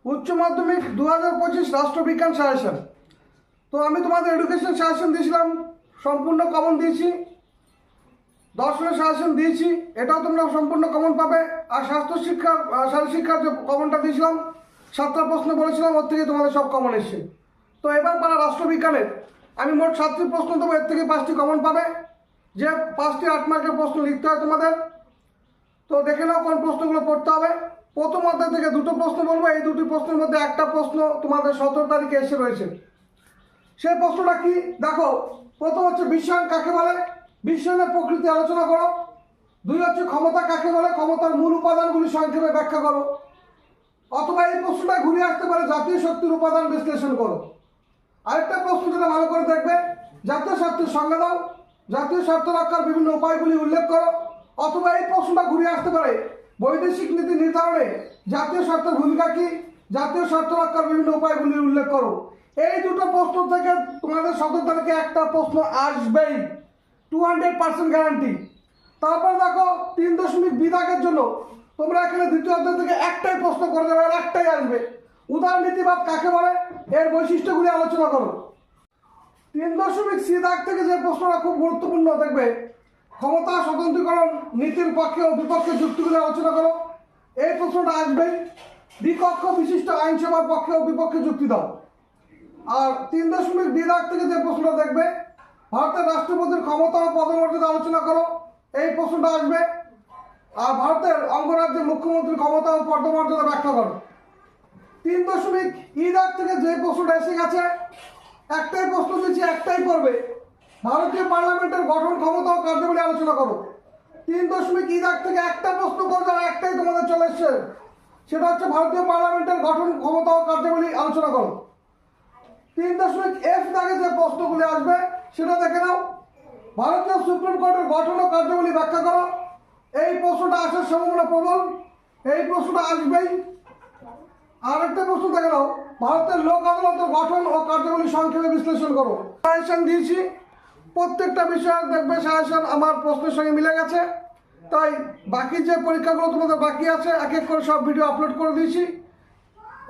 উচ্চ মাধ্যমিক 2025 রাষ্ট্রবিজ্ঞান সাজেশন। তো আমি তোমাদের এডুকেশন সাজেশন দিয়েছিলাম, সম্পূর্ণ কমন দিয়েছি। দর্শনের সাজেশন দিয়েছি, এটাও তোমরা সম্পূর্ণ কমন পাবে। আর স্বাস্থ্য শিক্ষার শারীরশিক্ষার যে কমনটা দিয়েছিলাম, 7টা প্রশ্ন বলেছিলাম, ওর থেকে তোমাদের সব কমন এসছে। তো এবার পারা রাষ্ট্রবিজ্ঞানের আমি মোট 7টি প্রশ্ন দেবো, এর থেকে 5টি কমন পাবে। যে 5টি 8 মার্কের প্রশ্ন লিখতে হয় তোমাদের। তো দেখে নাও কোন প্রশ্নগুলো পড়তে হবে। প্রথম অধ্যায় থেকে 2টো প্রশ্ন বলবো, এই 2টি প্রশ্নের মধ্যে একটা প্রশ্ন তোমাদের 17 তারিখে এসে রয়েছে। সেই প্রশ্নটা কি দেখো। প্রথম হচ্ছে বিশ্বায়ন কাকে বলে, বিশ্বায়নের প্রকৃতি আলোচনা করো। 2 হচ্ছে ক্ষমতা কাকে বলে, ক্ষমতার মূল উপাদানগুলি সংক্ষেপে ব্যাখ্যা করো। অথবা এই প্রশ্নটা ঘুরে আসতে পারে জাতীয় শক্তির উপাদান বিশ্লেষণ করো। আরেকটা প্রশ্ন যেটা ভালো করে দেখবে, জাতীয় স্বার্থের সংজ্ঞা দাও, জাতীয় স্বার্থ রক্ষার বিভিন্ন উপায়গুলি উল্লেখ করো। অথবা এই প্রশ্নটা ঘুরে আসতে পারে বৈদেশিক নীতি নির্ধারণে জাতীয় স্বার্থের ভূমিকা কি, জাতীয় স্বার্থ রক্ষার বিভিন্ন উপায়গুলি উল্লেখ করো। এই 2টো প্রশ্ন থেকে তোমাদের 17 তারিখে একটা প্রশ্ন আসবেই, 200% গ্যারান্টি। তারপর দেখো 3.2 বিভাগের জন্য তোমরা এখানে দ্বিতীয় অধ্যায় থেকে একটাই প্রশ্ন করে দেবে, আর একটাই আসবে, উদারনীতিবাদ কাকে বলে, এর বৈশিষ্ট্যগুলি আলোচনা করো। 3.C দাগ থেকে যে প্রশ্নটা খুব গুরুত্বপূর্ণ দেখবে, ক্ষমতা স্বতন্ত্রীকরণ নীতির পক্ষে ও বিপক্ষে যুক্তিগুলি আলোচনা করো। এই প্রশ্নটা আসবেই। দ্বিকক্ষ বিশিষ্ট আইনসভার পক্ষে ও বিপক্ষে যুক্তি দাও। আর 3.D দাগ থেকে যে প্রশ্নটা দেখবে, ভারতের রাষ্ট্রপতির ক্ষমতা ও পদমর্যাদা আলোচনা করো। এই প্রশ্নটা আসবে। আর ভারতের অঙ্গরাজ্যের মুখ্যমন্ত্রীর ক্ষমতা ও পদমর্যাদা ব্যাখ্যা করো। 3.E দাগ থেকে যে প্রশ্নটা এসে গেছে, একটাই প্রশ্ন দিচ্ছি, একটাই পড়বে, ভারতীয় পার্লামেন্টের গঠন, ক্ষমতা ও কার্যাবলী আলোচনা করো। 3.E দাগ থেকে একটা প্রশ্ন করে যাও, একটাই তোমাদের চলে এসছে, সেটা হচ্ছে ভারতীয় পার্লামেন্টের গঠন, ক্ষমতা ও কার্যাবলী আলোচনা করো। 3.F দাগে যে প্রশ্নগুলি আসবে সেটা দেখে নাও, ভারতীয় সুপ্রিম কোর্টের গঠন ও কার্যাবলী ব্যাখ্যা করো। এই প্রশ্নটা আসার সম্ভাবনা প্রবল, এই প্রশ্নটা আসবেই। আরেকটা প্রশ্ন দেখে নাও, ভারতের লোক আদালতের গঠন ও কার্যাবলী সংক্ষেপে বিশ্লেষণ করো। সাজেশন দিয়েছি, প্রত্যেকটা বিষয়ের দেখবে সাজেশন আমার প্রশ্নের সঙ্গে মিলে গেছে। তাই বাকি যে পরীক্ষাগুলো তোমাদের বাকি আছে, এক এক করে সব ভিডিও আপলোড করে দিয়েছি,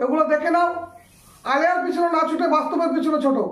এগুলো দেখে নাও। আলের পিছনে না ছুটে বাস্তবের পিছনে ছোটো।